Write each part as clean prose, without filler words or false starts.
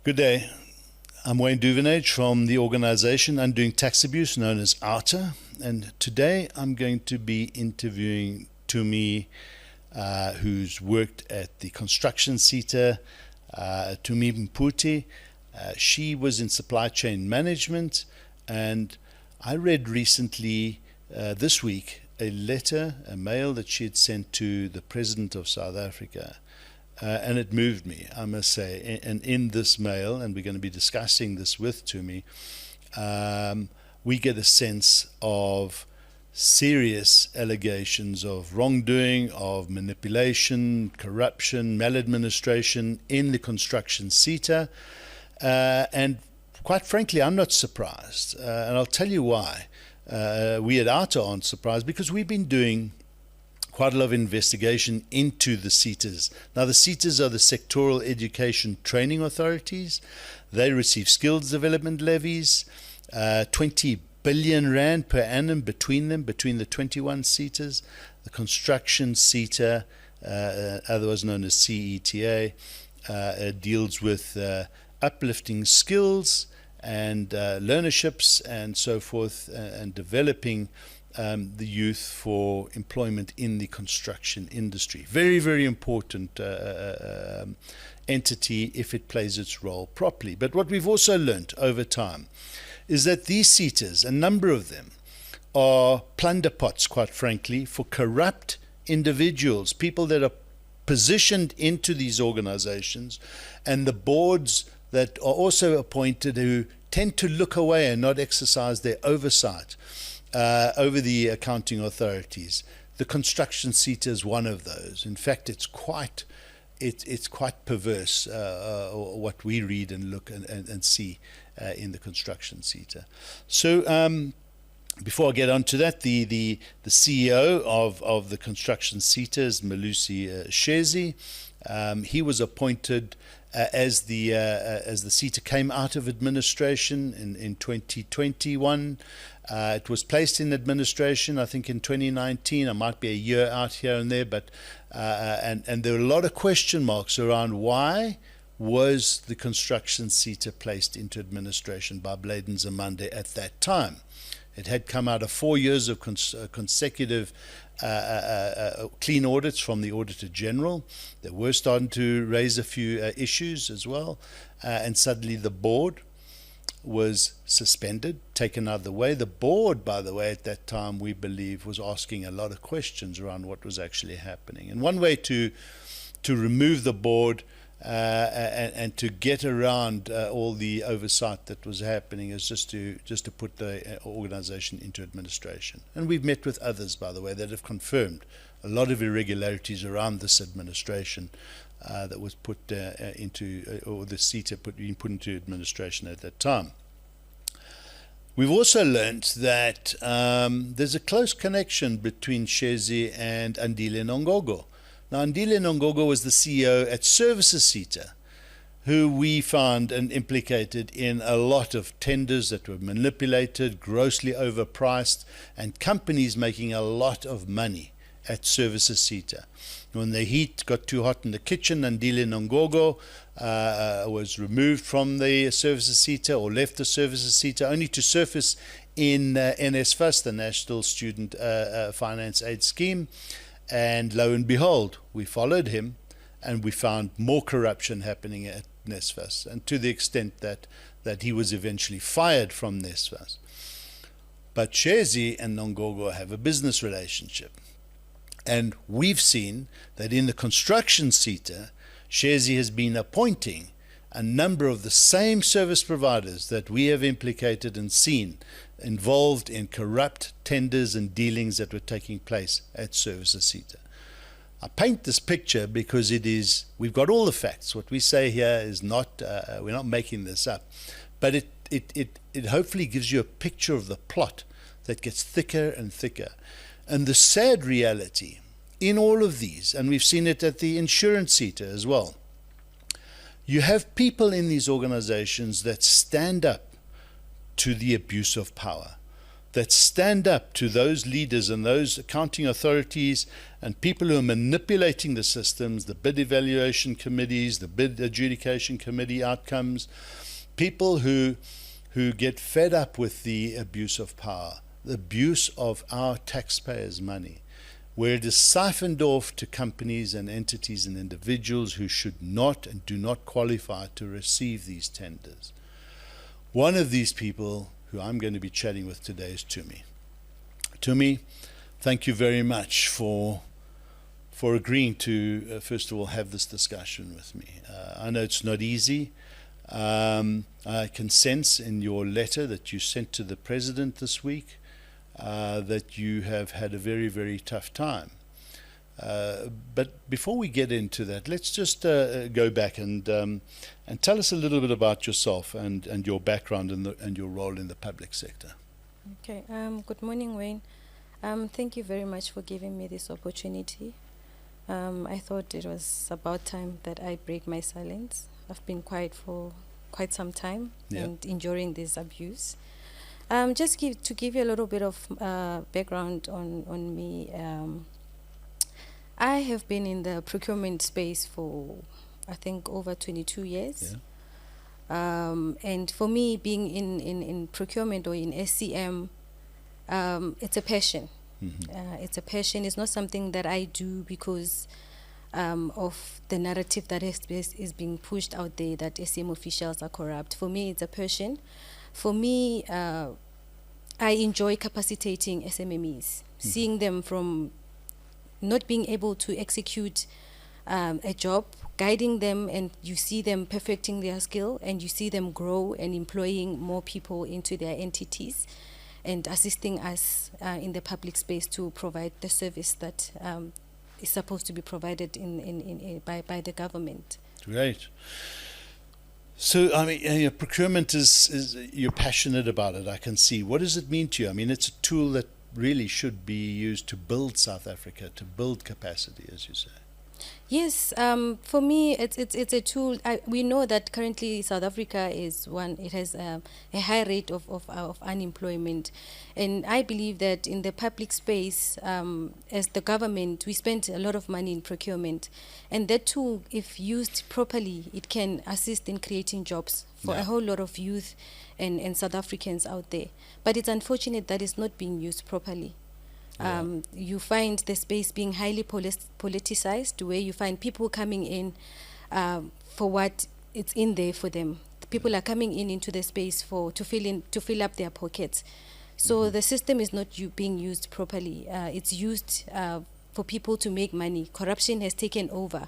Good day. I'm Wayne Duvenage from the organization Undoing Tax Abuse, known as OUTA, and today I'm going to be interviewing Tumi, who's worked at the construction CETA, Tumiso Mphuti. She was in supply chain management, and I read recently, this week, a mail that she had sent to the President of South Africa. And it moved me, I must say. And in this mail, and we're going to be discussing this with Tumi, we get a sense of serious allegations of wrongdoing, of manipulation, corruption, maladministration in the construction CETA. And quite frankly, I'm not surprised. And I'll tell you why. We at OUTA aren't surprised, because we've been doing quite a lot of investigation into the CETAs. Now, the CETAs are the sectoral education training authorities. They receive skills development levies, 20 billion rand per annum between the 21 CETAs. The construction CETA, otherwise known as CETA, deals with uplifting skills and learnerships and so forth, and developing the youth for employment in the construction industry. Very, very important entity if it plays its role properly. But what we've also learnt over time is that these CETAs, a number of them, are plunder pots, quite frankly, for corrupt individuals, people that are positioned into these organizations, and the boards that are also appointed, who tend to look away and not exercise their oversight over the accounting authorities. The construction CETA is one of those. In fact, it's quite perverse what we read and look and see in the construction CETA. So before I get on to that, the CEO of the construction CETA is Malusi Shezi. He was appointed as the CETA came out of administration in 2021. It was placed in administration, I think, in 2019. I might be a year out here and there, but and there were a lot of question marks around why was the construction CETA placed into administration by Bladen Zamande at that time. It had come out of 4 years of consecutive clean audits from the Auditor General. They were starting to raise a few issues as well, and suddenly the board was suspended, taken out of the way. The board, by the way, at that time, we believe, was asking a lot of questions around what was actually happening. And one way to remove the board and to get around all the oversight that was happening is just to put the organization into administration. And we've met with others, by the way, that have confirmed a lot of irregularities around this administration that was put into, or the CETA being put into administration at that time. We've also learnt that there's a close connection between Shezi and Andile Nongogo. Now, Andile Nongogo was the CEO at Services CETA, who we found and implicated in a lot of tenders that were manipulated, grossly overpriced, and companies making a lot of money at Services CETA. When the heat got too hot in the kitchen, Andile Nongogo was removed from the Services CETA, or left the Services CETA, only to surface in NSFAS, the National Student Finance Aid Scheme. And lo and behold, we followed him, and we found more corruption happening at NSFAS, and to the extent that he was eventually fired from NSFAS. But Shezi and Nongogo have a business relationship. And we've seen that in the construction CETA, Shezi has been appointing a number of the same service providers that we have implicated and seen involved in corrupt tenders and dealings that were taking place at Services CETA. I paint this picture because we've got all the facts. What we say here is not, we're not making this up, but it hopefully gives you a picture of the plot that gets thicker and thicker. And the sad reality in all of these, and we've seen it at the insurance CETA as well, you have people in these organizations that stand up to the abuse of power. that stand up to those leaders and those accounting authorities and people who are manipulating the systems, the bid evaluation committees, the bid adjudication committee outcomes, people who get fed up with the abuse of power, the abuse of our taxpayers' money, where it is siphoned off to companies and entities and individuals who should not and do not qualify to receive these tenders. One of these people who I'm going to be chatting with today is Tumi. Tumi, thank you very much for agreeing to, first of all, have this discussion with me. I know it's not easy. I can sense in your letter that you sent to the President this week that you have had a very, very tough time. But before we get into that, let's just go back and tell us a little bit about yourself and your background and your role in the public sector. Okay. Good morning, Wayne. Thank you very much for giving me this opportunity. I thought it was about time that I break my silence. I've been quiet for quite some time and enduring this abuse. Just to give you a little bit of background on me. I have been in the procurement space for, I think, over 22 years. Yeah. And for me, being in procurement or in SCM, it's a passion. Mm-hmm. It's a passion. It's not something that I do because of the narrative that is being pushed out there that SCM officials are corrupt. For me, it's a passion. For me, I enjoy capacitating SMMEs, seeing them from not being able to execute a job, guiding them, and you see them perfecting their skill, and you see them grow and employing more people into their entities and assisting us in the public space to provide the service that is supposed to be provided by the government. Great. So, I mean, procurement is you're passionate about it, I can see. What does it mean to you? I mean, it's a tool that really should be used to build South Africa, to build capacity, as you say. Yes, for me, it's a tool. We know that currently South Africa it has a high rate of unemployment, and I believe that in the public space, as the government, we spend a lot of money in procurement, and that tool, if used properly, it can assist in creating jobs for a whole lot of youth and South Africans out there. But it's unfortunate that it's not being used properly. You find the space being highly politicized, where you find people coming in for what it's in there for them. People are coming into the space to fill up their pockets. So the system is not being used properly. It's used for people to make money. Corruption has taken over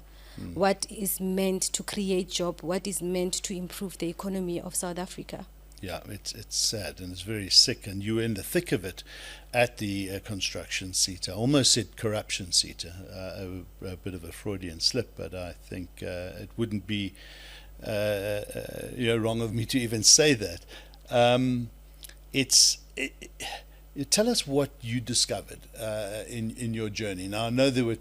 what is meant to create job, what is meant to improve the economy of South Africa. Yeah, it's sad and it's very sick, and you were in the thick of it at the construction CETA. I almost said corruption CETA, a bit of a Freudian slip, but I think it wouldn't be wrong of me to even say that. Tell us what you discovered in your journey. Now, I know there were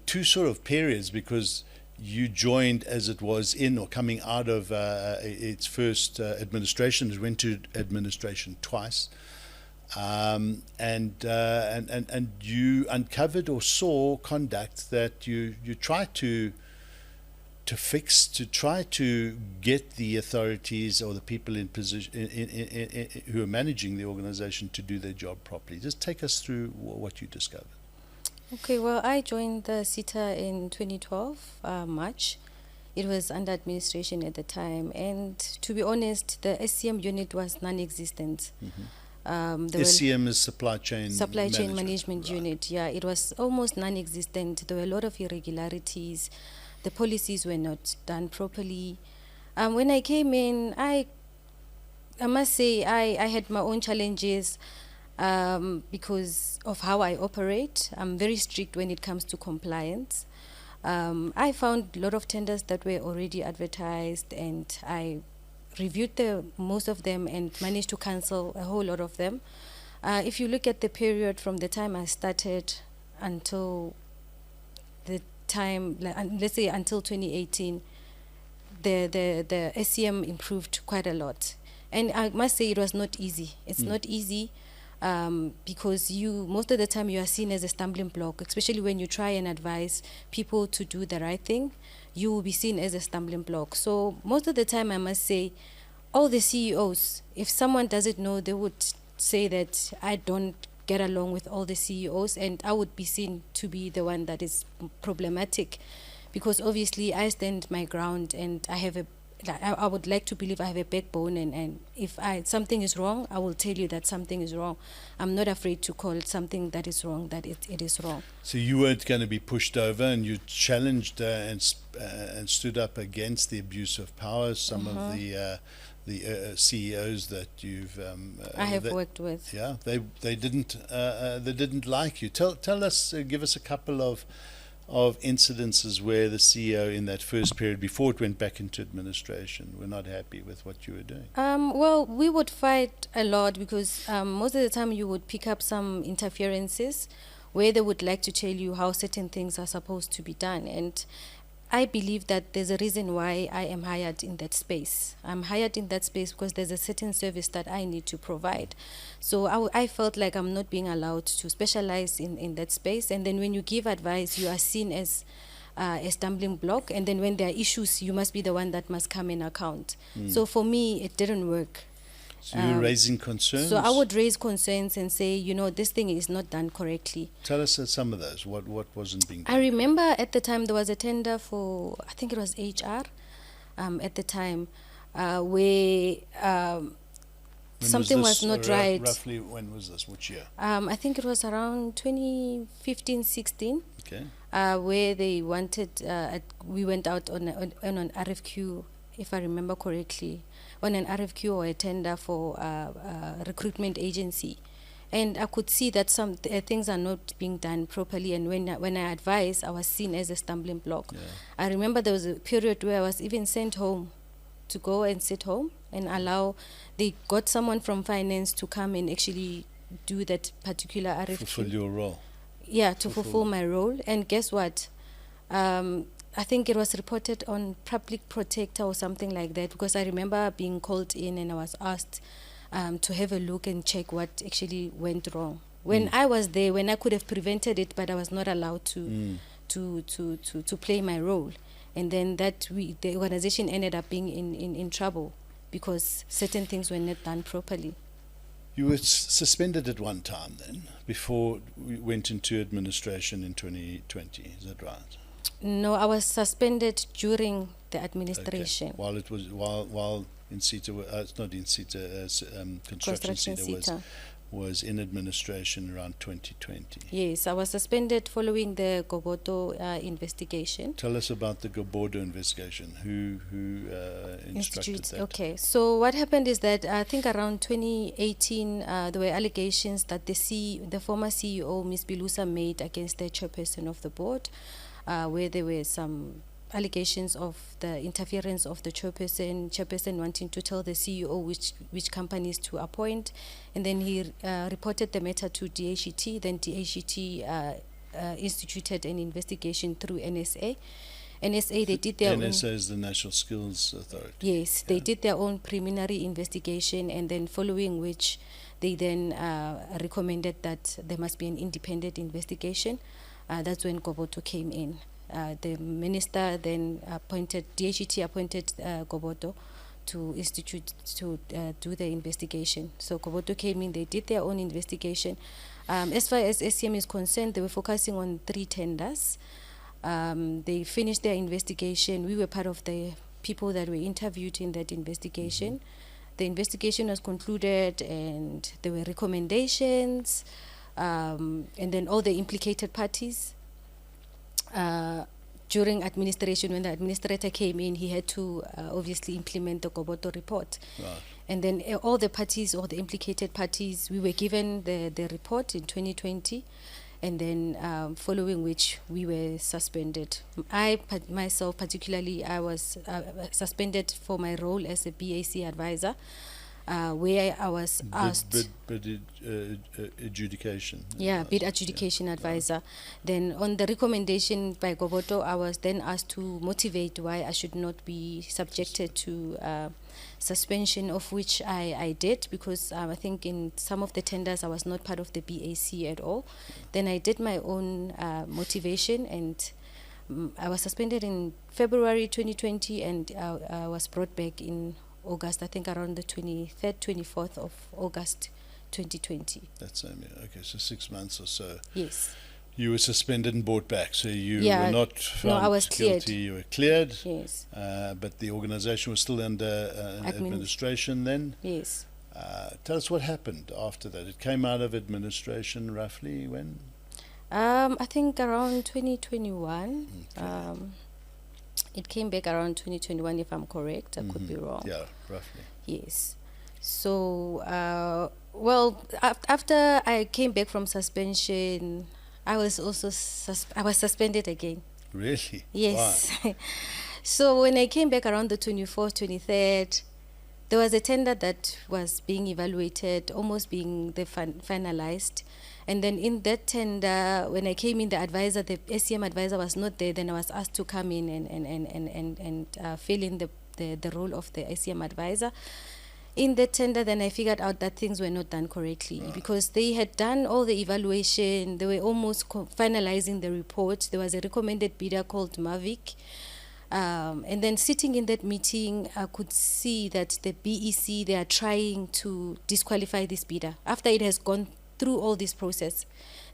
two sort of periods, because you joined as it was in or coming out of its first administration. It went to administration twice, and you uncovered or saw conduct that you tried to fix, to try to get the authorities or the people in position who are managing the organization to do their job properly. Just take us through what you discovered. Okay, well, I joined the CETA in 2012, March. It was under administration at the time, and to be honest, the SCM unit was non-existent. SCM is Supply Chain Management Unit. Yeah, it was almost non-existent. There were a lot of irregularities. The policies were not done properly. When I came in, I must say I had my own challenges. Because of how I operate. I'm very strict when it comes to compliance. I found a lot of tenders that were already advertised, and I reviewed most of them and managed to cancel a whole lot of them. If you look at the period from the time I started until the time, let's say until 2018, the SCM improved quite a lot. And I must say it was not easy. It's not easy. because most of the time you are seen as a stumbling block, especially when you try and advise people to do the right thing. You will be seen as a stumbling block. So most of the time, I must say, all the CEOs, if someone doesn't know, they would say that I don't get along with all the CEOs, and I would be seen to be the one that is problematic, because obviously I stand my ground and I would like to believe I have a backbone, and if something is wrong, I will tell you that something is wrong. I'm not afraid to call something that is wrong that it is wrong. So you weren't going to be pushed over, and you challenged and stood up against the abuse of power. Some of the CEOs that you've I have worked with. Yeah, they didn't like you. Tell us, give us a couple of incidences where the CEO in that first period before it went back into administration were not happy with what you were doing. Well, we would fight a lot because most of the time you would pick up some interferences where they would like to tell you how certain things are supposed to be done, and I believe that there's a reason why I am hired in that space. I'm hired in that space because there's a certain service that I need to provide. So I felt like I'm not being allowed to specialize in that space. And then when you give advice, you are seen as a stumbling block. And then when there are issues, you must be the one that must come in account. So for me, it didn't work. So you were raising concerns? So I would raise concerns and say, this thing is not done correctly. Tell us some of those. What wasn't being done? I remember at the time there was a tender for, I think it was HR at the time, where something was not right. Roughly when was this? Which year? I think it was around 2015-16. Okay. Where they wanted, we went out on an RFQ, if I remember correctly, on an RFQ or a tender for a recruitment agency. And I could see that some things are not being done properly, and when I advised, I was seen as a stumbling block. Yeah. I remember there was a period where I was even sent home to go and sit home and they got someone from finance to come and actually do that particular RFQ. Fulfill your role. Yeah, to fulfill my role. And guess what? I think it was reported on Public Protector or something like that, because I remember being called in and I was asked to have a look and check what actually went wrong. When I was there, when I could have prevented it, but I was not allowed to play my role. And then the organization ended up being in trouble because certain things were not done properly. You were suspended at one time then, before we went into administration in 2020, is that right? No, I was suspended during the administration. Okay. While in CETA, it's not in CETA, construction CETA was in administration around 2020. Yes, I was suspended following the Goboto investigation. Tell us about the Goboto investigation. Who instructed that? Okay, so what happened is that I think around 2018 there were allegations that the former CEO, Ms. Bilusa, made against the chairperson of the board, where there were some allegations of the interference of the chairperson wanting to tell the CEO which companies to appoint, and then he reported the matter to DHET. Then DHET instituted an investigation through NSA. NSA, they did their NSA is the National Skills Authority. Yes, they did their own preliminary investigation, and then following which they then recommended that there must be an independent investigation. That's when Goboto came in. The minister then DHET appointed Goboto to do the investigation. So Goboto came in, they did their own investigation. As far as SCM is concerned, they were focusing on 3 tenders. They finished their investigation. We were part of the people that were interviewed in that investigation. The investigation was concluded and there were recommendations, and then all the implicated parties. During administration, when the administrator came in, he had to obviously implement the Goboto report. Right. And then all the parties, all the implicated parties, we were given the report in 2020, and then following which we were suspended. Myself particularly, I was suspended for my role as a BAC advisor. where I was asked. Bid adjudication. Yeah, bid adjudication advisor. Then on the recommendation by Goboto, I was then asked to motivate why I should not be subjected to suspension, of which I did, because I think in some of the tenders I was not part of the BAC at all. Then I did my own motivation, and I was suspended in February 2020, and I was brought back in August, I think around the 23rd, 24th of August 2020. That's okay, so 6 months or so. Yes. You were suspended and brought back, so you were not found I was guilty. cleared. You were cleared. Yes. But the organisation was still under administration then. Yes. Tell us what happened after that. It came out of administration roughly when? I think around 2021. Okay. It came back around 2021, if I'm correct. I could be wrong. Yeah, roughly. Yes. So, after I came back from suspension, I was also suspended again. Really? Yes. Why? So when I came back around the 24th, 23rd, there was a tender that was being evaluated, almost being finalized. And then in that tender, when I came in, the SCM advisor was not there. Then I was asked to come in and fill in the role of the SCM advisor. In that tender, then I figured out that things were not done correctly, because they had done all the evaluation. They were almost finalizing the report. There was a recommended bidder called Mavic. And then sitting in that meeting, I could see that the BEC, they are trying to disqualify this bidder. After it has gone through all this process,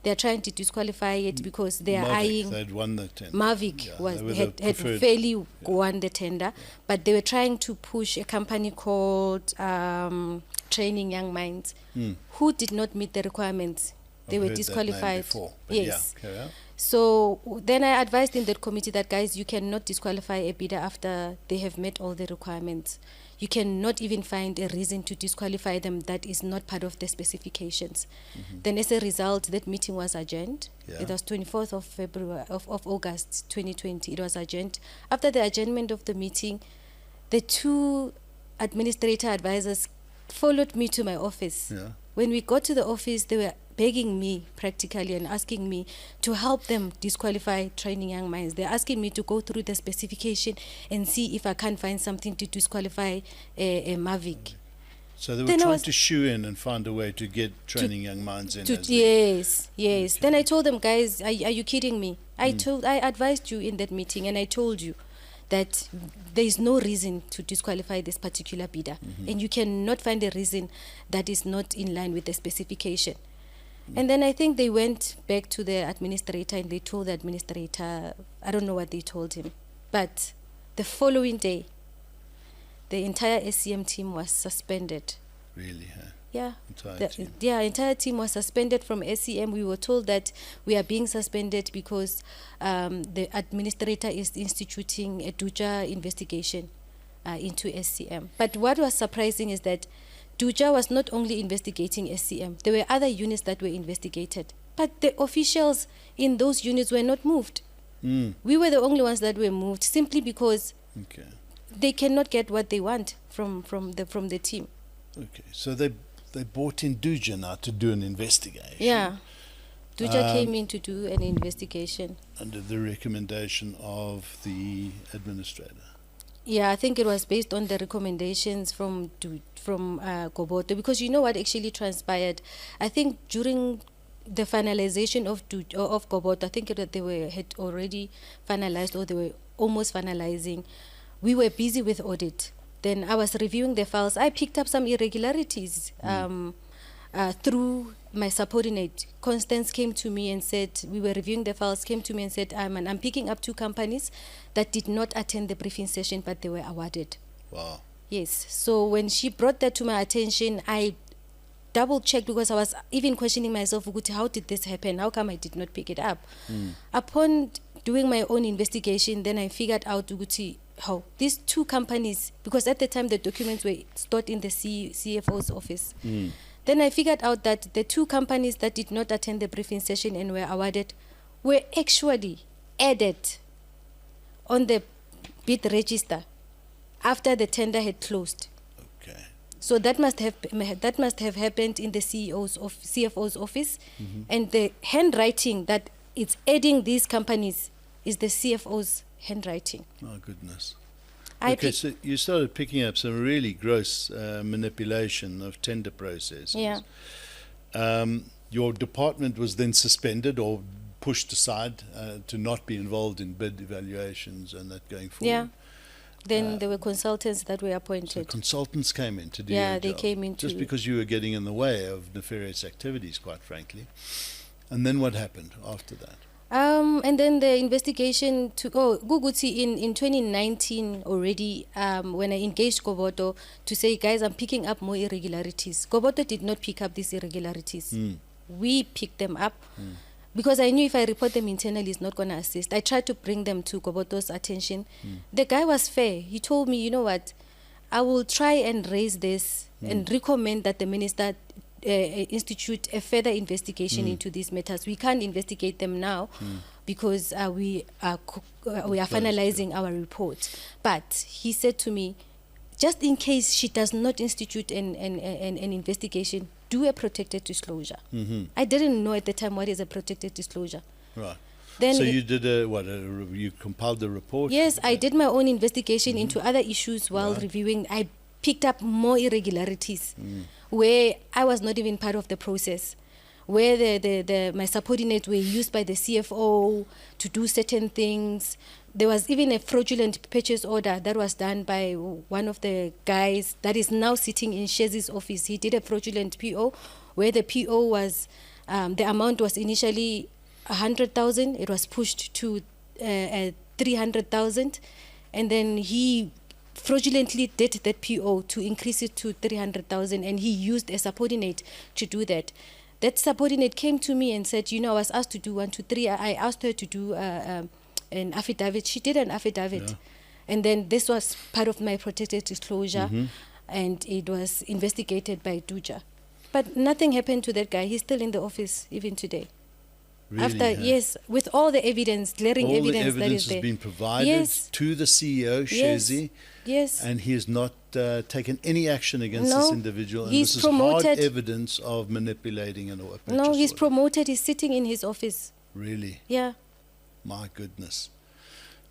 they are trying to disqualify it because they are eyeing. They'd won the tender. Mavic had fairly won the tender, but they were trying to push a company called Training Young Minds, who did not meet the requirements. They were disqualified. Yes. Yeah, so then I advised in that committee that, guys, you cannot disqualify a bidder after they have met all the requirements. You cannot even find a reason to disqualify them that is not part of the specifications. Then as a result, that meeting was adjourned. Yeah. It was 24th of February of August 2020. It was adjourned. After the adjournment of the meeting, the two administrator advisors followed me to my office. Yeah. When we got to the office, they were begging me practically and asking me to help them disqualify Training Young Minds. They're asking me to go through the specification and see if I can find something to disqualify a Mavic. So they were trying to shoe in and find a way to get Training Young Minds in. Yes. Okay. Then I told them, guys, are you kidding me? I advised you in that meeting, and I told you that there is no reason to disqualify this particular bidder, and you cannot find a reason that is not in line with the specification. And then I think they went back to the administrator and they told the administrator, I don't know what they told him, but the following day, the entire SCM team was suspended. Really, huh? Yeah. Entire team was suspended from SCM. We were told that we are being suspended because the administrator is instituting a DUJA investigation into SCM. But what was surprising is that DUJA was not only investigating SCM, there were other units that were investigated. But the officials in those units were not moved. We were the only ones that were moved, simply because they cannot get what they want from the team. Okay, so they brought in DUJA now to do an investigation. Yeah, DUJA came in to do an investigation under the recommendation of the administrator. Yeah, I think it was based on the recommendations from Goboto, because you know what actually transpired. I think during the finalization of Goboto, I think that had already finalized, or they were almost finalizing. We were busy with audit. Then I was reviewing the files. I picked up some irregularities through my subordinate. Constance came to me and said, we were reviewing the files, came to me and said, I'm picking up 2 companies that did not attend the briefing session, but they were awarded. Wow. Yes. So when she brought that to my attention, I double-checked, because I was even questioning myself, how did this happen? How come I did not pick it up? Upon doing my own investigation, then I figured out how these 2 companies, because at the time the documents were stored in the CFO's office. Then I figured out that the 2 companies that did not attend the briefing session and were awarded were actually added on the bid register after the tender had closed. Okay. So that must have happened in the CFO's office, and the handwriting that it's adding these companies is the CFO's handwriting. Oh, goodness. I Okay, pick- so you started picking up some really gross manipulation of tender processes. Yeah. Your department was then suspended or pushed aside to not be involved in bid evaluations and that going forward. Yeah. Then there were consultants that were So appointed. consultants came in to do Yeah, your they job, came in just to- because you were getting in the way of nefarious activities, quite frankly. And then what happened after that? And then the investigation Guguti in 2019 already, when I engaged Goboto to say, guys, I'm picking up more irregularities. Goboto did not pick up these irregularities. We picked them up because I knew if I report them internally, it's not going to assist. I tried to bring them to Goboto's attention. The guy was fair. He told me, you know what, I will try and raise this and recommend that the minister institute a further investigation into these matters. We can't investigate them now because we are finalizing our report. But he said to me, just in case she does not institute an investigation, do a protected disclosure. I didn't know at the time what is a protected disclosure. Right. Then So you did you compiled the report? Yes, I did my own investigation into other issues while Right. reviewing. I picked up more irregularities where I was not even part of the process, where my subordinates were used by the CFO to do certain things. There was even a fraudulent purchase order that was done by one of the guys that is now sitting in Shezi's office. He did a fraudulent PO where the PO was, the amount was initially 100,000. It was pushed to 300,000, and then he fraudulently did that PO to increase it to 300,000, and he used a subordinate to do that. That subordinate came to me and said, I was asked to do 1, 2, 3. I asked her to do an affidavit. She did an affidavit. Yeah. And then this was part of my protected disclosure, and it was investigated by Duja. But nothing happened to that guy. He's still in the office even today. Really, huh? Yes, with all the evidence, glaring All the evidence that evidence is has there. been provided Yes. to the CEO, Yes. Shezi, Yes. and he has not taken any action against No, this individual. And he's this is hard promoted- evidence of manipulating a purchase No, he's order. promoted. He's sitting in his office. Really? Yeah. My goodness.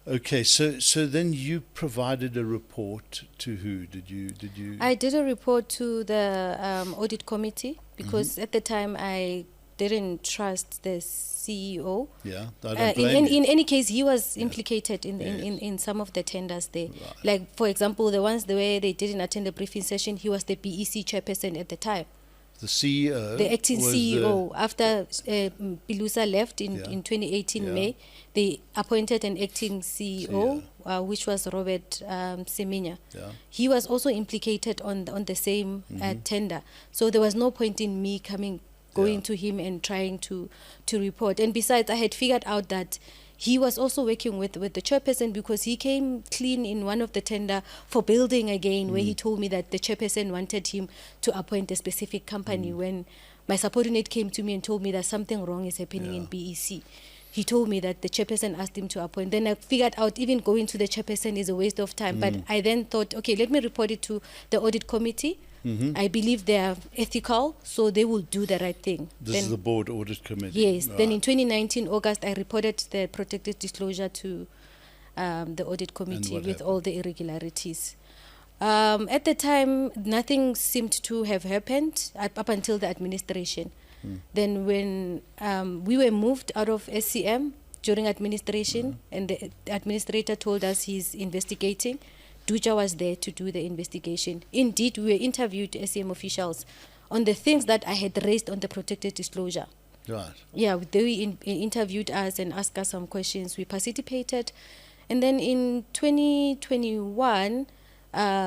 Okay, so then you provided a report to who? Did you? I did a report to the audit committee because at the time I didn't trust the CEO. Yeah, I don't blame you. In any case, he was implicated in some of the tenders there. Right. Like, for example, the way they didn't attend the briefing session, he was the BEC chairperson at the time. The CEO, The acting was CEO. After Pilusa left in 2018 Yeah. May, they appointed an acting CEO, which was Robert Seminya. Yeah. He was also implicated on the same tender. So there was no point in me going to him and trying to report. And besides, I had figured out that he was also working with the chairperson because he came clean in one of the tender for building again, where he told me that the chairperson wanted him to appoint a specific company. When my subordinate came to me and told me that something wrong is happening in BEC, he told me that the chairperson asked him to appoint. Then I figured out even going to the chairperson is a waste of time. But I then thought, okay, let me report it to the audit committee. I believe they are ethical, so they will do the right thing. This is the board audit committee. Yes. Right. Then in 2019 August, I reported the protected disclosure to the audit committee what with happened? all the irregularities. At the time, nothing seemed to have happened up until the administration. Then when we were moved out of SCM during administration, and the administrator told us he's investigating, Duja was there to do the investigation. Indeed, we were interviewed, SCM officials, on the things that I had raised on the protected disclosure. Right. Yeah, they interviewed us and asked us some questions. We participated. And then in 2021,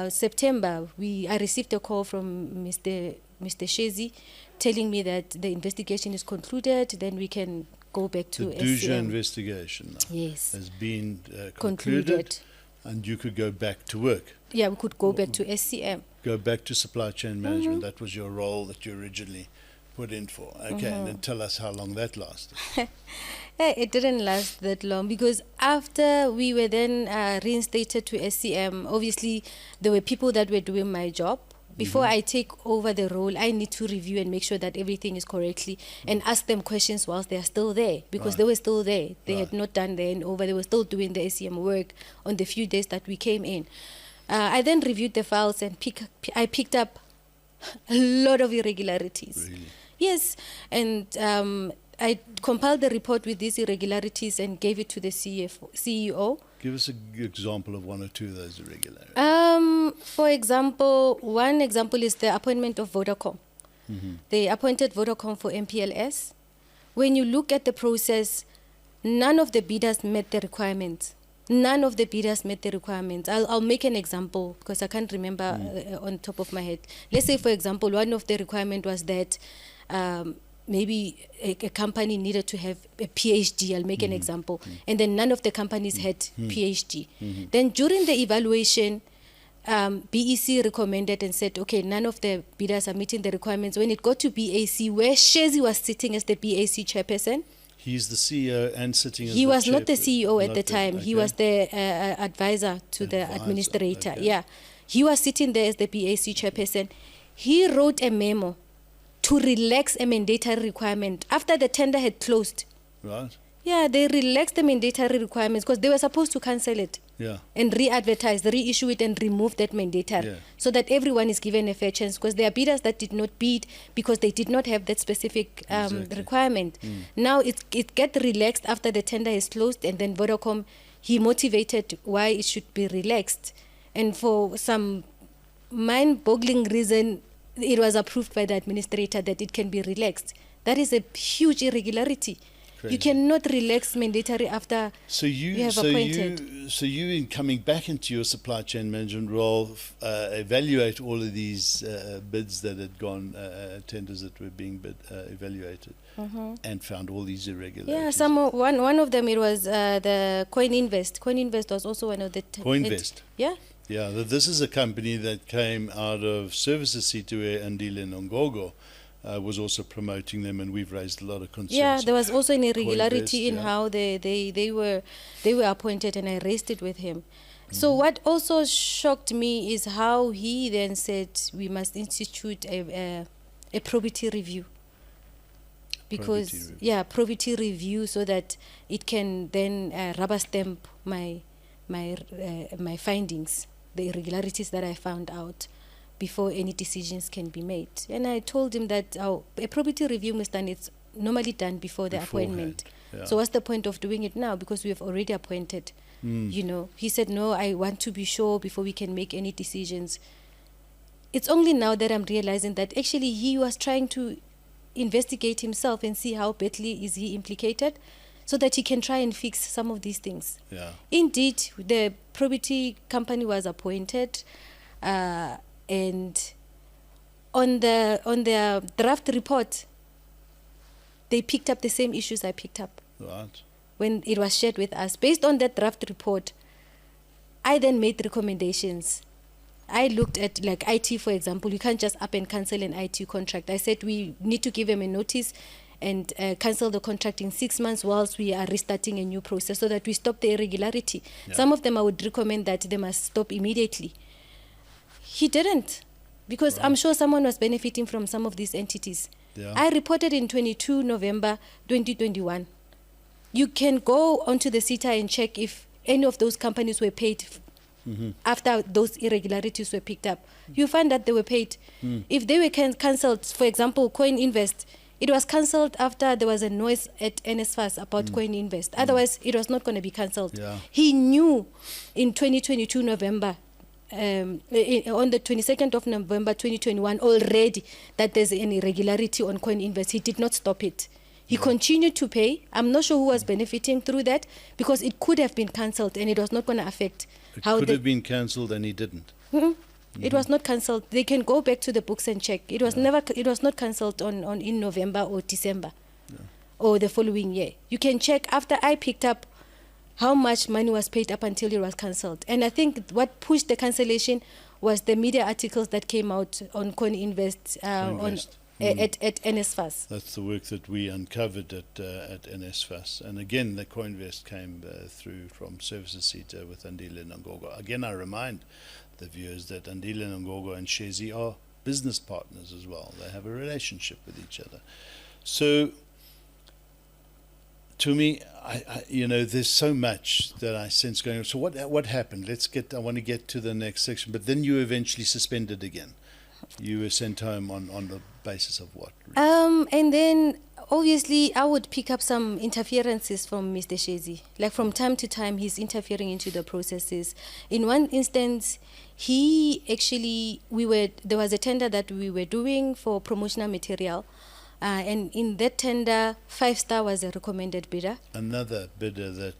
September, I received a call from Mr. Shezi telling me that the investigation is concluded, then we can go back to The Duja SCM. investigation now Yes. has been concluded, Concluded. and you could go back to work. Yeah, we could go back to SCM. Go back to supply chain management. That was your role that you originally put in for. Okay, and then tell us how long that lasted. It didn't last that long because after we were then reinstated to SCM, obviously there were people that were doing my job Before I take over the role, I need to review and make sure that everything is correctly and ask them questions whilst they are still there, because they were still there. They had not done the handover. They were still doing the SCM work on the few days that we came in. I then reviewed the files and I picked up a lot of irregularities. Really? Yes, and I compiled the report with these irregularities and gave it to the CEO. Give us an example of one or two of those irregularities. For example, one example is the appointment of Vodacom. They appointed Vodacom for MPLS. When you look at the process, none of the bidders met the requirements. None of the bidders met the requirements. I'll make an example because I can't remember on top of my head. Let's say, for example, one of the requirements was that maybe a company needed to have a PhD. I'll make an example. And then none of the companies had PhD. Then during the evaluation, BEC recommended and said, okay, none of the bidders are meeting the requirements. When it got to BAC, where Shezi was sitting as the BAC chairperson, He's the CEO and sitting as he the was not the chairperson. CEO at Not the time. He okay. was the advisor to the Advisor, administrator. okay. Yeah, he was sitting there as the BAC chairperson. He wrote a memo to relax a mandatory requirement after the tender had closed. Right? Yeah, they relaxed the mandatory requirements because they were supposed to cancel it Yeah. and re-advertise, reissue it and remove that mandatory so that everyone is given a fair chance, because there are bidders that did not bid because they did not have that specific requirement. Now it get relaxed after the tender is closed, and then Vodacom, he motivated why it should be relaxed. And for some mind-boggling reason, it was approved by the administrator that it can be relaxed. That is a huge irregularity. You cannot relax mandatory after you have appointed. So you, in coming back into your supply chain management role, evaluate all of these bids that had gone, tenders that were being evaluated, and found all these irregularities. Yeah, one of them, it was the Coin Invest. Coin Invest was also one of the... Coinvest. Yeah. Yeah, this is a company that came out of services CETA where Andile Nongogo was also promoting them, and we've raised a lot of concerns. Yeah, there was also an irregularity Coinvest, in how they were appointed, and I raised it with him. So what also shocked me is how he then said we must institute a probity review. Because probity review, so that it can then rubber stamp my findings, the irregularities that I found out, before any decisions can be made. And I told him that a probity review, it's normally done before the appointment. Yeah. So what's the point of doing it now? Because we have already appointed. You know, he said, no, I want to be sure before we can make any decisions. It's only now that I'm realizing that actually he was trying to investigate himself and see how badly is he implicated, so that he can try and fix some of these things. Yeah. Indeed, the probity company was appointed, and on their draft report, they picked up the same issues I picked up. Right. When it was shared with us. Based on that draft report, I then made recommendations. I looked at, like, IT, for example. You can't just up and cancel an IT contract. I said we need to give them a notice and cancel the contract in 6 months whilst we are restarting a new process, so that we stop the irregularity. Yeah. Some of them I would recommend that they must stop immediately. He didn't, because I'm sure someone was benefiting from some of these entities. Yeah. I reported in 22 November 2021. You can go onto the CETA and check if any of those companies were paid after those irregularities were picked up. You find that they were paid. If they were cancelled, for example, Coin Invest, it was cancelled after there was a noise at NSFAS about Coin Invest. Otherwise, it was not going to be cancelled. Yeah. He knew in 2022 November, on the 22nd of November 2021 already, that there's an irregularity on Coin Invest. He did not stop it. He continued to pay. I'm not sure who was benefiting through that, because it could have been cancelled and it was not going to affect how It could have been cancelled and he didn't. It was not cancelled. They can go back to the books and check. It was never. It was not cancelled in November or December or the following year. You can check after I picked up how much money was paid up until it was cancelled. And I think what pushed the cancellation was the media articles that came out on Coin Invest at NSFAS. That's the work that we uncovered at NSFAS. And again, the Coinvest came through from Services CETA with Andile Nongogo. Again, I remind the viewers that Andile Nongogo and Shezi are business partners as well. They have a relationship with each other. So, to me, there's so much that I sense going on. So what happened? I want to get to the next section. But then you eventually suspended again. You were sent home on the basis of what? And then obviously I would pick up some interferences from Mr. Shezi. Like from time to time, he's interfering into the processes. In one instance, there was a tender that we were doing for promotional material. And in that tender, 5-star was a recommended bidder. Another bidder that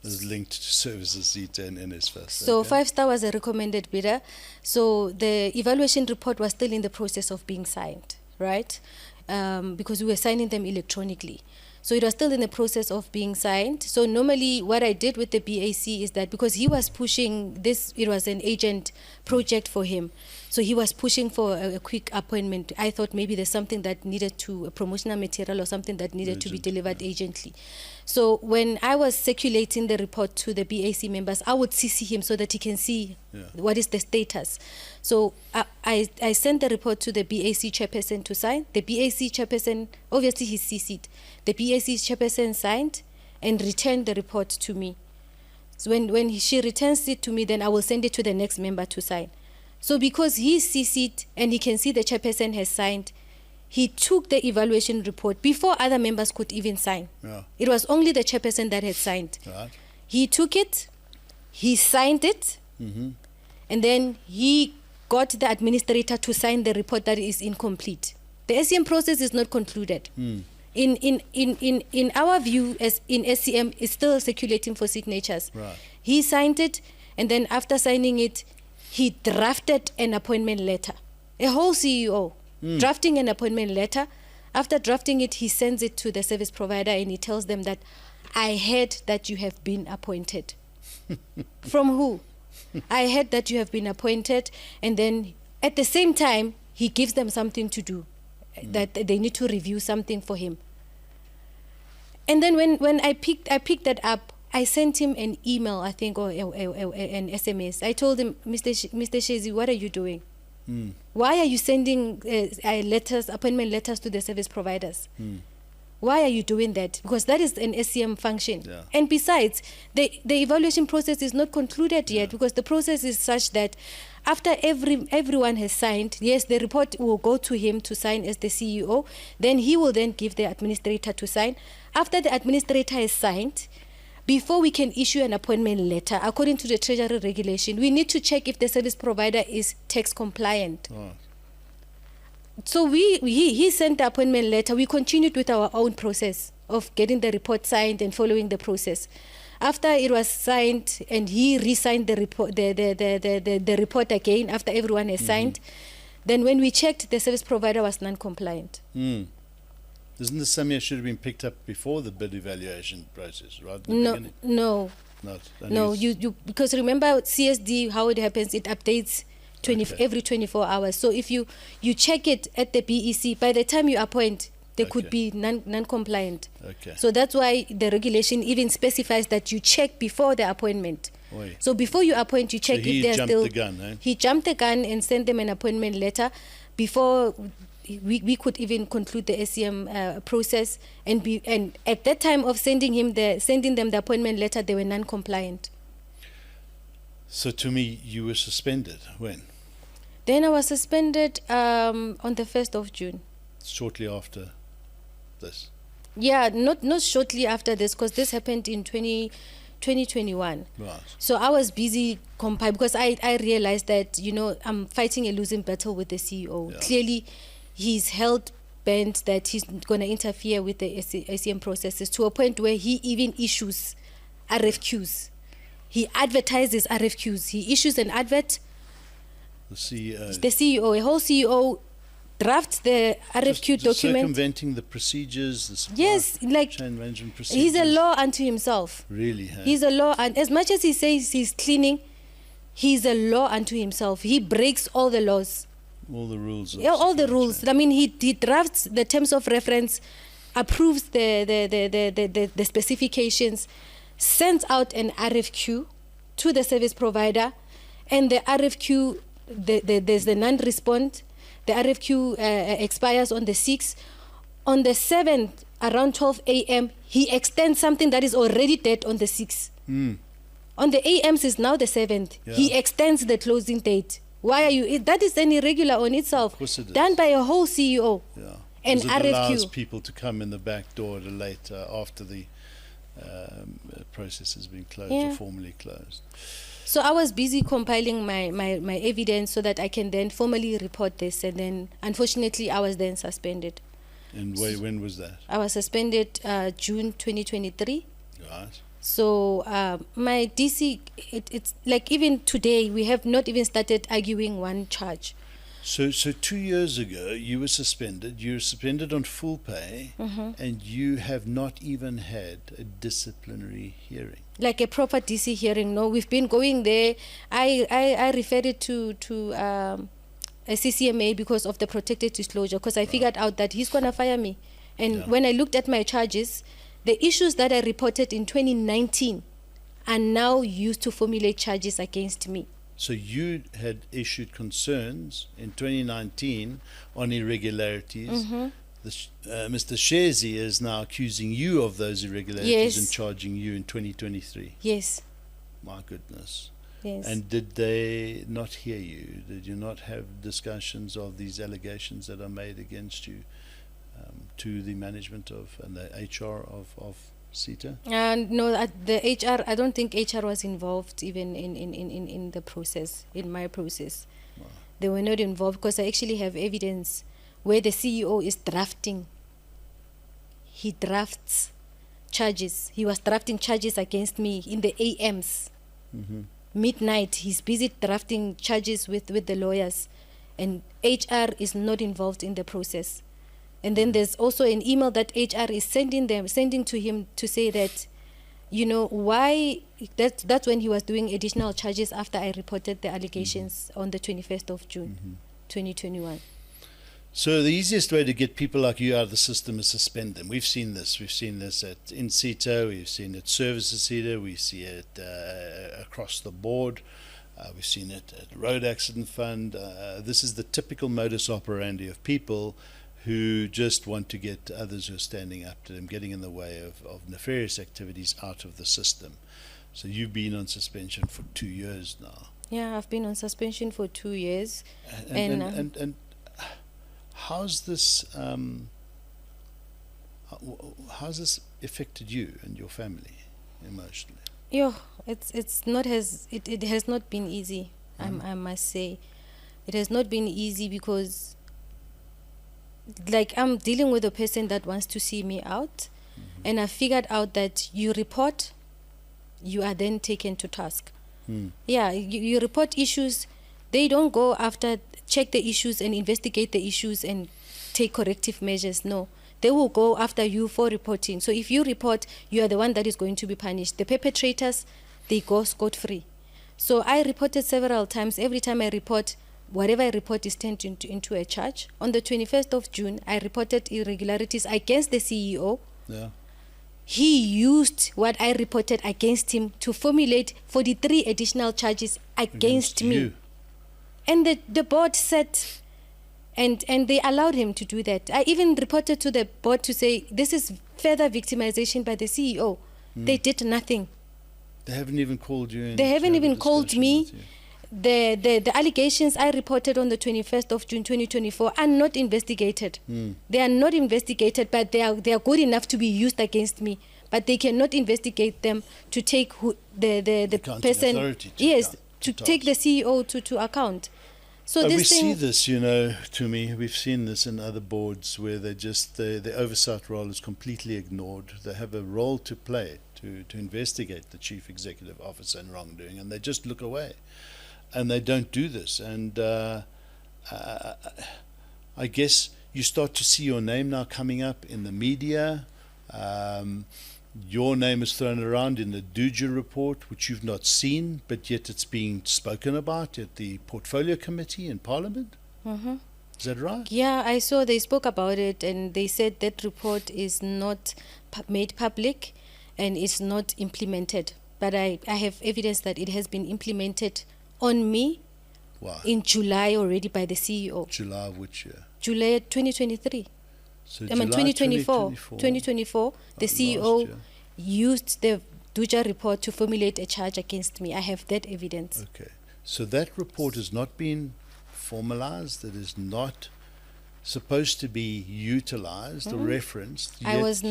is linked to services CETA and NSFAS. So okay. 5-star was a recommended bidder. So the evaluation report was still in the process of being signed, right? Because we were signing them electronically. So it was still in the process of being signed. So normally what I did with the BAC is that because he was pushing this, it was an agent project for him. So he was pushing for a quick appointment. I thought maybe there's something that needed a promotional material or something that needed to be delivered agently. So when I was circulating the report to the BAC members, I would CC him so that he can see what is the status. So I sent the report to the BAC chairperson to sign. The BAC chairperson, obviously he's CC'd. The BAC chairperson signed and returned the report to me. So when she returns it to me, then I will send it to the next member to sign. So because he's CC'd and he can see the chairperson has signed, he took the evaluation report before other members could even sign. Yeah. It was only the chairperson that had signed. Right. He took it, he signed it, and then he got the administrator to sign the report that is incomplete. The SCM process is not concluded. In our view, as in SCM, it's still circulating for signatures. Right. He signed it, and then after signing it, he drafted an appointment letter. A whole CEO drafting an appointment letter. After drafting it, he sends it to the service provider and he tells them that I heard that you have been appointed. From who? I heard that you have been appointed, and then at the same time, he gives them something to do, that they need to review something for him. And then when I picked that up, I sent him an email, I think, or an SMS. I told him, Mr. Shezi, what are you doing? Why are you sending appointment letters to the service providers? Why are you doing that? Because that is an SCM function. Yeah. And besides, the evaluation process is not concluded yet, because the process is such that after everyone has signed, yes, the report will go to him to sign as the CEO. Then he will then give the administrator to sign. After the administrator has signed, before we can issue an appointment letter, according to the Treasury regulation, we need to check if the service provider is tax compliant. Oh. So he sent the appointment letter. We continued with our own process of getting the report signed and following the process. After it was signed and he re-signed the report, the report again after everyone has signed, then when we checked, the service provider was non-compliant. Isn't this something that should have been picked up before the bid evaluation process, right? No. You because remember CSD, how it happens, it updates every 24 hours. So if you check it at the BEC, by the time you appoint, they could be non-compliant. Okay. So that's why the regulation even specifies that you check before the appointment. Oy. So before you appoint, you check So if they're still... He jumped the gun, eh? He jumped the gun and sent them an appointment letter before we could even conclude the SCM process. And at that time of sending them the appointment letter, they were non-compliant. So to me, you were suspended when? Then I was suspended on the 1st of June. Shortly after this? Yeah, not shortly after this, because this happened in 2021. Right. So I was busy because I realized that, I'm fighting a losing battle with the CEO. Yeah. Clearly, he's held bent that he's going to interfere with the SCM processes to a point where he even issues RFQs. He advertises RFQs. He issues an advert. The CEO. The CEO, a whole CEO drafts the RFQ just document. Circumventing the procedures, the supply chain management procedures. He's a law unto himself. Really, huh? He's a law, and as much as he says he's cleaning, he's a law unto himself. He breaks all the laws. All the rules. All the rules. Chain. I mean, he drafts the terms of reference, approves the specifications, sends out an RFQ to the service provider, and the RFQ, there's the non-response. The RFQ expires on the 6th. On the 7th, around 12 a.m., he extends something that is already dead on the 6th. On the AMs is now the 7th. Yeah. He extends the closing date. Why are you? That is an irregular on itself. Of course it is. Done by a whole CEO. Yeah. And Because it allows RFQ. people to come in the back door at a later after the process has been closed Yeah. or formally closed. So I was busy compiling my evidence so that I can then formally report this. And then, unfortunately, I was then suspended. And when was that? I was suspended June 2023. Right. So my DC, it's like even today, we have not even started arguing one charge. So 2 years ago, you were suspended. You were suspended on full pay, and you have not even had a disciplinary hearing. Like a proper DC hearing. No, we've been going there. I referred it to a CCMA because of the protected disclosure, because I figured out that he's going to fire me. And Yeah. when I looked at my charges, the issues that I reported in 2019 are now used to formulate charges against me. So you had issued concerns in 2019 on irregularities. Mr. Shezi is now accusing you of those irregularities Yes. and charging you in 2023. Yes, My goodness. yes. And did they not hear you? Did you not have discussions of these allegations that are made against you to the management of and the HR of CETA? No, the HR, I don't think HR was involved even in the process, in my process. Wow. They were not involved because I actually have evidence where the CEO is drafting. He drafts charges. He was drafting charges against me in the AMs. Midnight, he's busy drafting charges with the lawyers. And HR is not involved in the process. And then there's also an email that HR is sending to him to say that, you know, why, that's when he was doing additional charges after I reported the allegations on the 21st of June, 2021. So the easiest way to get people like you out of the system is suspend them. We've seen this. We've seen this in CETA. We've seen it services CETA. We see it across the board. We've seen it at Road Accident Fund. This is the typical modus operandi of people who just want to get others who are standing up to them, getting in the way of nefarious activities out of the system. So you've been on suspension for 2 years now. Yeah, I've been on suspension for 2 years. And how's this affected you and your family emotionally? Yo, it's not it has not been easy. I must say, it has not been easy because, like, I'm dealing with a person that wants to see me out, and I figured out that you report, you are then taken to task. Yeah, you report issues, they don't go after, check the issues and investigate the issues and take corrective measures. No, they will go after you for reporting. So if you report, you are the one that is going to be punished. The perpetrators, they go scot-free. So I reported several times. Every time I report, whatever I report is turned into a charge. On the 21st of June, I reported irregularities against the CEO. Yeah. He used what I reported against him to formulate 43 additional charges against me. You. And the board said, and they allowed him to do that. I even reported to the board to say, this is further victimization by the CEO. They did nothing. They haven't even called you in. They haven't to have a even called discussion me. with you. The allegations I reported on the 21st of June 2024 are not investigated. They are not investigated, but they are good enough to be used against me. But they cannot investigate them to take the Accounting person, authority to yes, account, to to take the task. CEO to account. So We this see thing, this, you know, Tumi. We've seen this in other boards where they just the oversight role is completely ignored. They have a role to play to investigate the chief executive officer and wrongdoing, and they just look away, and they don't do this. And I guess you start to see your name now coming up in the media. Your name is thrown around in the Duja report, which you've not seen, but yet it's being spoken about at the Portfolio Committee in Parliament. Is that right? yeah, I saw they spoke about it, and they said that report is not made public and it's not implemented. But I have evidence that it has been implemented on me Wow. in July already by the CEO. July of which year? July 2023. So I mean, July 2024, the last CEO year. used the Duja report to formulate a charge against me. I have that evidence. Okay. So that report has not been formalized. It is not supposed to be utilized or referenced. I was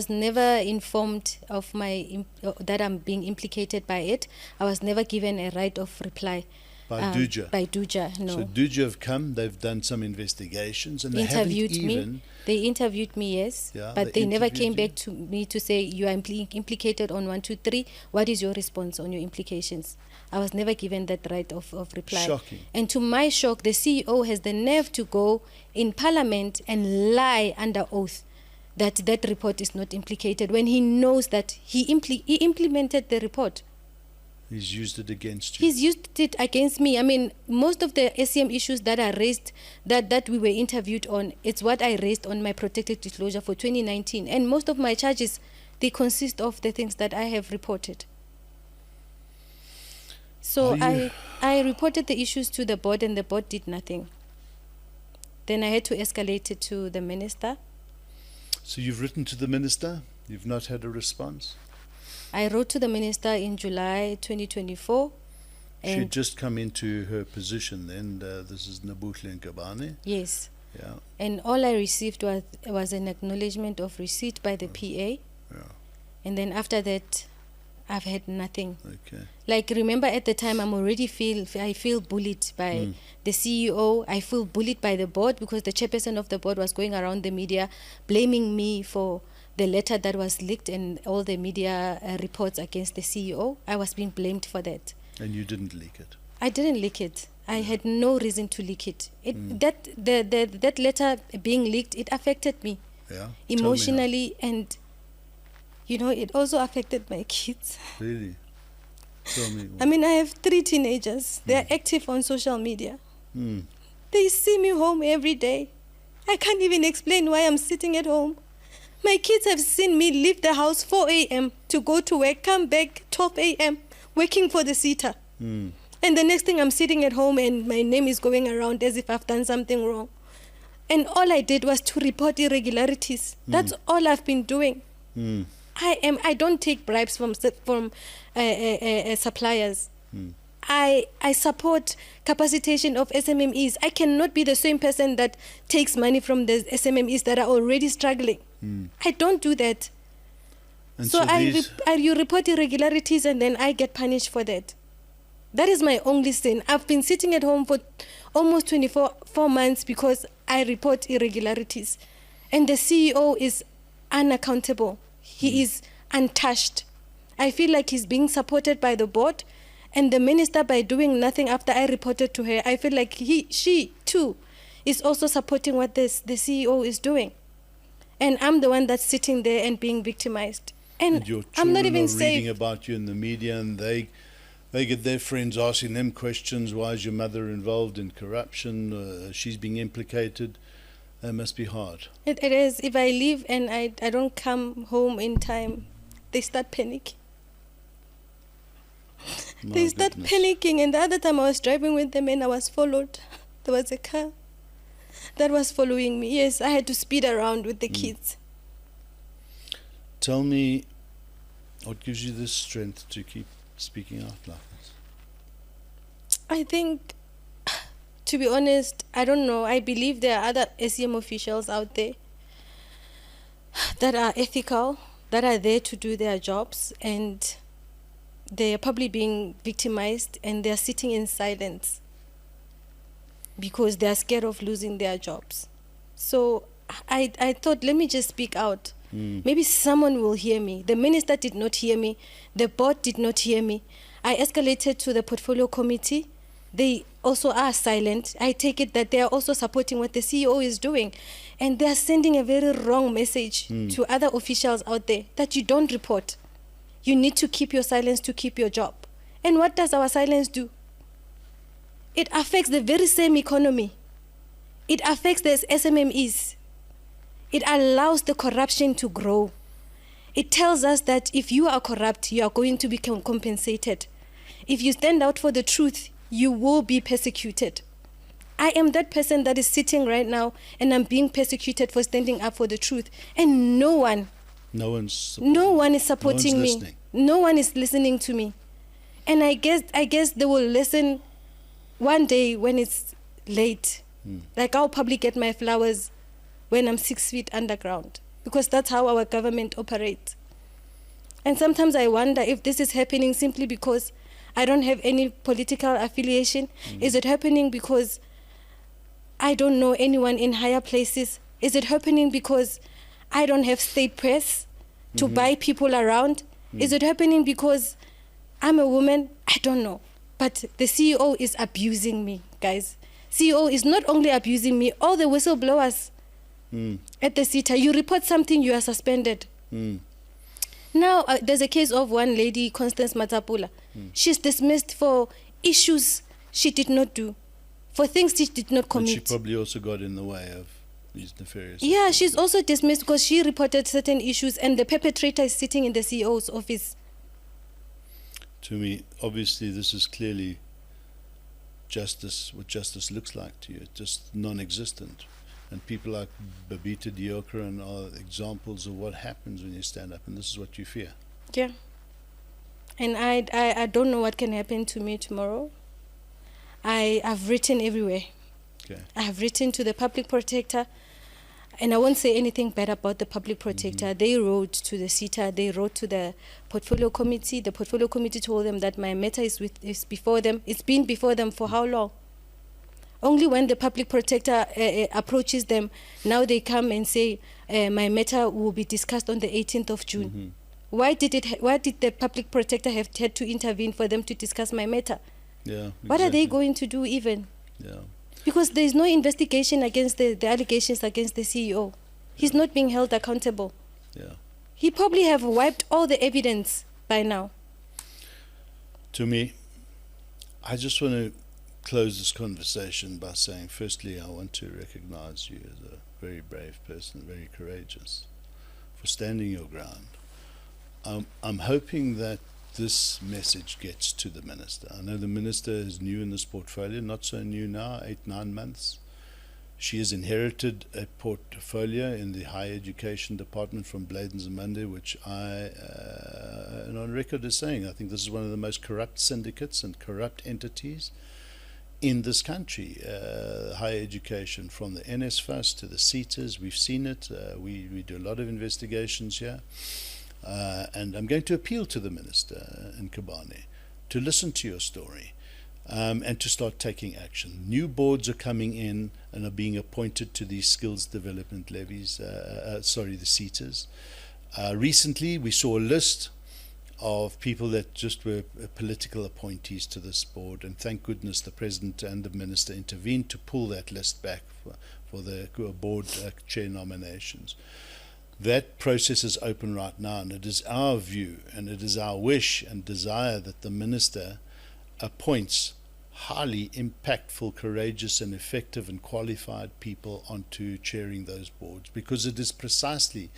never informed of that I'm being implicated by it. I was never given a right of reply. By Duja. By Duja, no. So Duja have come, they've done some investigations, and they Interviewed haven't even... me. They interviewed me, yes. Yeah, but they they never interviewed came you? back to me to say, you are implicated on 1, 2, 3. What is your response on your implications? I was never given that right of reply. Shocking. And to my shock, the CEO has the nerve to go in Parliament and lie under oath that that report is not implicated when he knows that he implemented the report. He's used it against you. He's used it against me. I mean, most of the SCM issues that are raised, that we were interviewed on, it's what I raised on my protected disclosure for 2019. And most of my charges, they consist of the things that I have reported. So I reported the issues to the board, and the board did nothing. Then I had to escalate it to the minister. So you've written to the minister? You've not had a response? I wrote to the minister in July 2024. She had just come into her position then. This is Nabuhle Nkabane. Yes. Yeah. And all I received was an acknowledgement of receipt by the PA. Yeah. And then after that, I've had nothing. Okay. Like, remember at the time, I feel bullied by the CEO. I feel bullied by the board because the chairperson of the board was going around the media blaming me for the letter that was leaked and all the media reports against the CEO. I was being blamed for that. And you didn't leak it? I didn't leak it. I had no reason to leak it. That letter being leaked, it affected me emotionally, and it also affected my kids. Really? Tell me. I mean, I have 3 teenagers. They are active on social media. They see me home every day. I can't even explain why I'm sitting at home. My kids have seen me leave the house 4 a.m. to go to work, come back 12 a.m., working for the CETA. And the next thing, I'm sitting at home and my name is going around as if I've done something wrong. And all I did was to report irregularities. That's all I've been doing. I don't take bribes from suppliers. I support capacitation of SMMEs. I cannot be the same person that takes money from the SMMEs that are already struggling. I don't do that. And so you report irregularities and then I get punished for that. That is my only sin. I've been sitting at home for almost 24 months because I report irregularities. And the CEO is unaccountable. He is untouched. I feel like he's being supported by the board and the minister by doing nothing after I reported to her. I feel like she too is also supporting what the CEO is doing. And I'm the one that's sitting there and being victimized. And your I'm not even children are reading safe. about you in the media, and they get their friends asking them questions. Why is your mother involved in corruption? She's being implicated. That must be hard. It is. If I leave and I don't come home in time, they start panicking. They start panicking. And the other time I was driving with them and I was followed. There was a car that was following me. Yes, I had to speed around with the kids. Tell me, what gives you the strength to keep speaking out like this? I think, to be honest, I don't know. I believe there are other SCM officials out there that are ethical, that are there to do their jobs, and they are probably being victimized and they are sitting in silence because they are scared of losing their jobs. So I thought, let me just speak out. Maybe someone will hear me. The minister did not hear me. The board did not hear me. I escalated to the portfolio committee. They also are silent. I take it that they are also supporting what the CEO is doing. And they are sending a very wrong message to other officials out there that you don't report. You need to keep your silence to keep your job. And what does our silence do? It affects the very same economy. It affects the SMMEs. It allows the corruption to grow. It tells us that if you are corrupt, you are going to be compensated. If you stand out for the truth, you will be persecuted. I am that person that is sitting right now and I'm being persecuted for standing up for the truth. And no one is supporting me. Listening. No one is listening to me. And I guess they will listen one day when it's late. Like I'll probably get my flowers when I'm 6 feet underground, because that's how our government operates. And sometimes I wonder if this is happening simply because I don't have any political affiliation. Is it happening because I don't know anyone in higher places? Is it happening because I don't have state press to buy people around? Is it happening because I'm a woman? I don't know. But the CEO is abusing me, guys. CEO is not only abusing me, all the whistleblowers at the CETA. You report something, you are suspended. Now, there's a case of one lady, Constance Matapula. She's dismissed for issues she did not do, for things she did not commit. But she probably also got in the way of these nefarious. Yeah, she's also dismissed because she reported certain issues and the perpetrator is sitting in the CEO's office. To me, obviously, this is clearly justice, what justice looks like to you. It's just non-existent. And people like Babita Diokaran are examples of what happens when you stand up, and this is what you fear. Yeah. And I don't know what can happen to me tomorrow. I've written everywhere. Okay. I have written to the public protector, and I won't say anything bad about the public protector. They wrote to the CETA, they wrote to the portfolio committee. The portfolio committee told them that my matter is before them. It's been before them for how long? Only when the public protector approaches them, now they come and say, my matter will be discussed on the 18th of June. Why did the public protector have had to intervene for them to discuss my matter? Yeah. Exactly. What are they going to do even? Yeah. Because there is no investigation against the allegations against the CEO. He's not being held accountable. Yeah. He probably have wiped all the evidence by now. To me, I just want to close this conversation by saying, firstly, I want to recognize you as a very brave person, very courageous, for standing your ground. I'm hoping that this message gets to the minister. I know the minister is new in this portfolio, not so new now, 8-9 months. She has inherited a portfolio in the higher education department from Bladen Zamande, which I, and on record as saying, I think this is one of the most corrupt syndicates and corrupt entities in this country. Higher education, from the NSFAS to the CETAs, we've seen it. We do a lot of investigations here. And I'm going to appeal to the minister in Kibane to listen to your story and to start taking action. New boards are coming in and are being appointed to these skills development levies, the CETAs. Recently, we saw a list of people that just were political appointees to this board, and thank goodness the president and the minister intervened to pull that list back for the board chair nominations. That process is open right now, and it is our view and it is our wish and desire that the minister appoints highly impactful, courageous and effective and qualified people onto chairing those boards, because it is precisely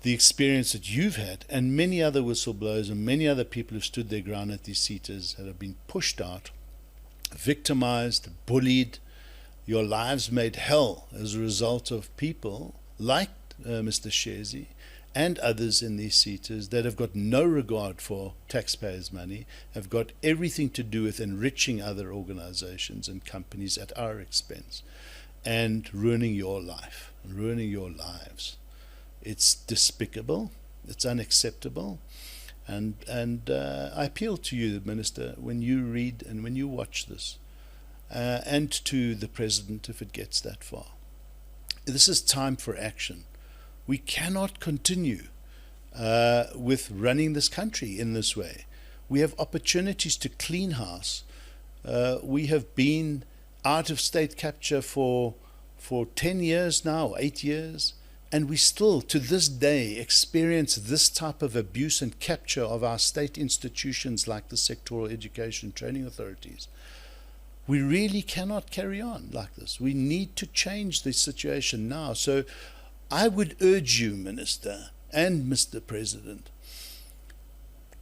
the experience that you've had and many other whistleblowers and many other people who've stood their ground at these CETAs that have been pushed out, victimized, bullied, your lives made hell as a result of people like Mr. Shezi and others in these CETAs that have got no regard for taxpayers' money, have got everything to do with enriching other organizations and companies at our expense and ruining your life, ruining your lives. It's despicable, it's unacceptable, and I appeal to you, Minister, when you read and when you watch this, and to the President if it gets that far. This is time for action. We cannot continue with running this country in this way. We have opportunities to clean house. We have been out of state capture for 10 years now, 8 years, and we still, to this day, experience this type of abuse and capture of our state institutions like the sectoral education training authorities. We really cannot carry on like this. We need to change the situation now. So I would urge you, Minister and Mr. President,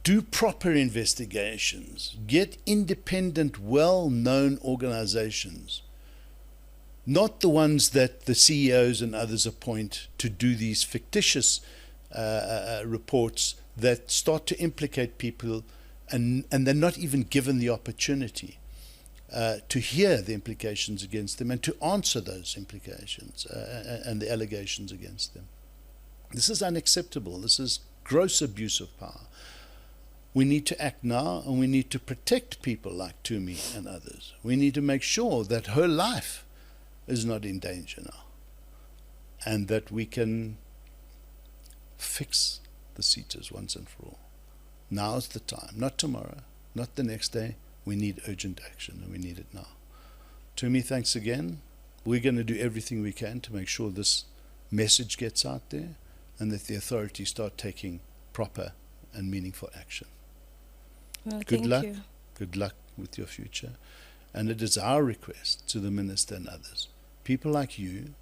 do proper investigations, get independent, well-known organizations, not the ones that the CEOs and others appoint to do these fictitious reports that start to implicate people, and they're not even given the opportunity to hear the implications against them and to answer those implications and the allegations against them. This is unacceptable. This is gross abuse of power. We need to act now, and we need to protect people like Tumi and others. We need to make sure that her life is not in danger now, and that we can fix the CETAs once and for all. Now's the time, not tomorrow, not the next day. We need urgent action, and we need it now. Tumi, thanks again. We're going to do everything we can to make sure this message gets out there and that the authorities start taking proper and meaningful action. Well, Good luck. you. Good luck with your future. And it is our request to the Minister and others, people like you,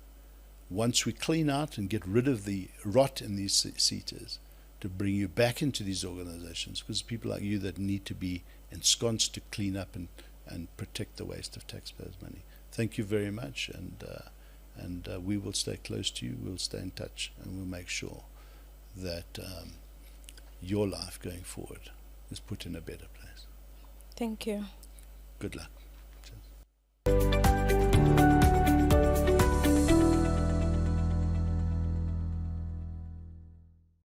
once we clean out and get rid of the rot in these CETAs, to bring you back into these organizations, because people like you that need to be ensconced to clean up and protect the waste of taxpayers' money. Thank you very much, and we will stay close to you, we'll stay in touch, and we'll make sure that your life going forward is put in a better place. Thank you. Good luck.